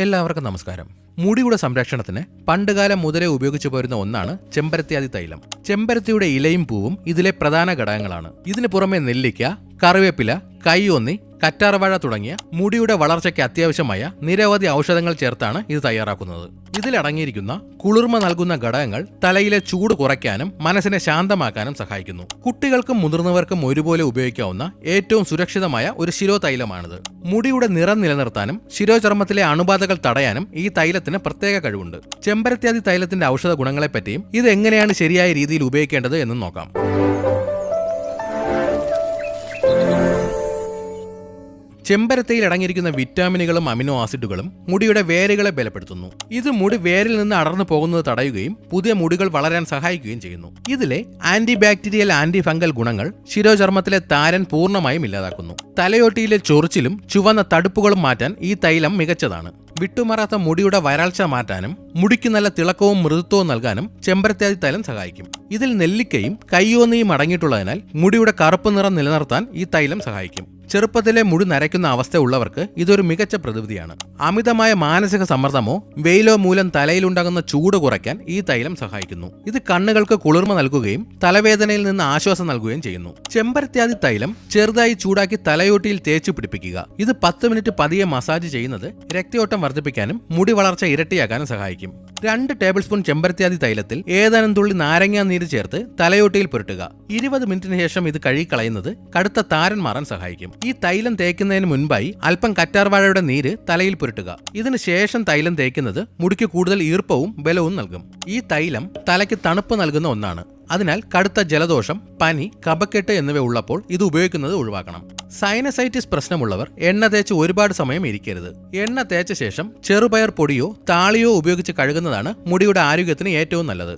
എല്ലാവർക്കും നമസ്കാരം. മുടിയുടെ സംരക്ഷണത്തിന് പണ്ടുകാലം മുതലേ ഉപയോഗിച്ചു പോരുന്ന ഒന്നാണ് ചെമ്പരത്തിയാതി തൈലം. ചെമ്പരത്തിയുടെ ഇലയും പൂവും ഇതിലെ പ്രധാന ഘടകങ്ങളാണ്. ഇതിനു പുറമെ നെല്ലിക്ക, കറിവേപ്പില, കൈയൊന്നി, കറ്റാർവാഴ തുടങ്ങിയ മുടിയുടെ വളർച്ചയ്ക്ക് അത്യാവശ്യമായ നിരവധി ഔഷധങ്ങൾ ചേർത്താണ് ഇത് തയ്യാറാക്കുന്നത്. ഇതിലടങ്ങിയിരിക്കുന്ന കുളിർമ നൽകുന്ന ഘടകങ്ങൾ തലയിലെ ചൂട് കുറയ്ക്കാനും മനസ്സിനെ ശാന്തമാക്കാനും സഹായിക്കുന്നു. കുട്ടികൾക്കും മുതിർന്നവർക്കും ഒരുപോലെ ഉപയോഗിക്കാവുന്ന ഏറ്റവും സുരക്ഷിതമായ ഒരു ശിരോതൈലമാണിത്. മുടിയുടെ നിറം നിലനിർത്താനും ശിരോചർമ്മത്തിലെ അണുബാധകൾ തടയാനും ഈ തൈലത്തിന് പ്രത്യേക കഴിവുണ്ട്. ചെമ്പരത്തിയാതി തൈലത്തിന്റെ ഔഷധ ഗുണങ്ങളെപ്പറ്റിയും ഇത് എങ്ങനെയാണ് ശരിയായ രീതിയിൽ ഉപയോഗിക്കേണ്ടത് എന്നും നോക്കാം. ചെമ്പരത്തിയിൽ അടങ്ങിയിരിക്കുന്ന വിറ്റാമിനുകളും അമിനോ ആസിഡുകളും മുടിയുടെ വേരുകളെ ബലപ്പെടുത്തുന്നു. ഇത് മുടി വേരിൽ നിന്ന് അടർന്നു പോകുന്നത് തടയുകയും പുതിയ മുടികൾ വളരാൻ സഹായിക്കുകയും ചെയ്യുന്നു. ഇതിലെ ആന്റി ബാക്ടീരിയൽ, ആന്റി ഫംഗൽ ഗുണങ്ങൾ ശിരോചർമ്മത്തിലെ താരൻ പൂർണ്ണമായും ഇല്ലാതാക്കുന്നു. തലയോട്ടിയിലെ ചൊറിച്ചിലും ചുവന്ന തടുപ്പുകളും മാറ്റാൻ ഈ തൈലം മികച്ചതാണ്. വിട്ടുമാറാത്ത മുടിയുടെ വരൾച്ച മാറ്റാനും മുടിക്ക് നല്ല തിളക്കവും മൃദുത്വവും നൽകാനും ചെമ്പരത്തിയാതി തൈലം സഹായിക്കും. ഇതിൽ നെല്ലിക്കയും കയ്യോന്നിയും അടങ്ങിയിട്ടുള്ളതിനാൽ മുടിയുടെ കറുപ്പ് നിറം നിലനിർത്താൻ ഈ തൈലം സഹായിക്കും. ചെറുപ്പത്തിലെ മുടി നരയ്ക്കുന്ന അവസ്ഥ ഉള്ളവർക്ക് ഇതൊരു മികച്ച പ്രതിവിധിയാണ്. അമിതമായ മാനസിക സമ്മർദ്ദമോ വെയിലോ മൂലം തലയിലുണ്ടാകുന്ന ചൂട് കുറയ്ക്കാൻ ഈ തൈലം സഹായിക്കുന്നു. ഇത് കണ്ണുകൾക്ക് കുളിർമ നൽകുകയും തലവേദനയിൽ നിന്ന് ആശ്വാസം നൽകുകയും ചെയ്യുന്നു. ചെമ്പരത്തിയാതി തൈലം ചെറുതായി ചൂടാക്കി തലയോട്ടിയിൽ തേച്ചു പിടിപ്പിക്കുക. ഇത് 10 മിനിറ്റ് പതിയെ മസാജ് ചെയ്യുന്നത് രക്തയോട്ടം വർദ്ധിപ്പിക്കാനും മുടി വളർച്ച ഇരട്ടിയാക്കാനും സഹായിക്കും. 2 ടേബിൾ സ്പൂൺ ചെമ്പരത്തിയാതി തൈലത്തിൽ ഏതാനും തുള്ളി നാരങ്ങാ നീര് ചേർത്ത് തലയോട്ടിയിൽ പുരട്ടുക. 20 മിനിറ്റിന് ശേഷം ഇത് കഴുകിക്കളയുന്നത് കടുത്ത താരൻ മാറാൻ സഹായിക്കും. ഈ തൈലം തേക്കുന്നതിന് മുൻപായി അല്പം കറ്റാർവാഴയുടെ നീര് തലയിൽ പുരട്ടുക. ഇതിന് ശേഷം തൈലം തേക്കുന്നത് മുടിക്ക് കൂടുതൽ ഈർപ്പവും ബലവും നൽകും. ഈ തൈലം തലയ്ക്ക് തണുപ്പ് നൽകുന്ന ഒന്നാണ്. അതിനാൽ കടുത്ത ജലദോഷം, പനി, കഫക്കെട്ട് എന്നിവ ഉള്ളപ്പോൾ ഇത് ഉപയോഗിക്കുന്നത് ഒഴിവാക്കണം. സൈനസൈറ്റിസ് പ്രശ്നമുള്ളവർ എണ്ണ തേച്ച് ഒരുപാട് സമയം ഇരിക്കരുത്. എണ്ണ തേച്ച ശേഷം ചെറുപയർ പൊടിയോ താളിയോ ഉപയോഗിച്ച് കഴുകുന്നതാണ് മുടിയുടെ ആരോഗ്യത്തിന് ഏറ്റവും നല്ലത്.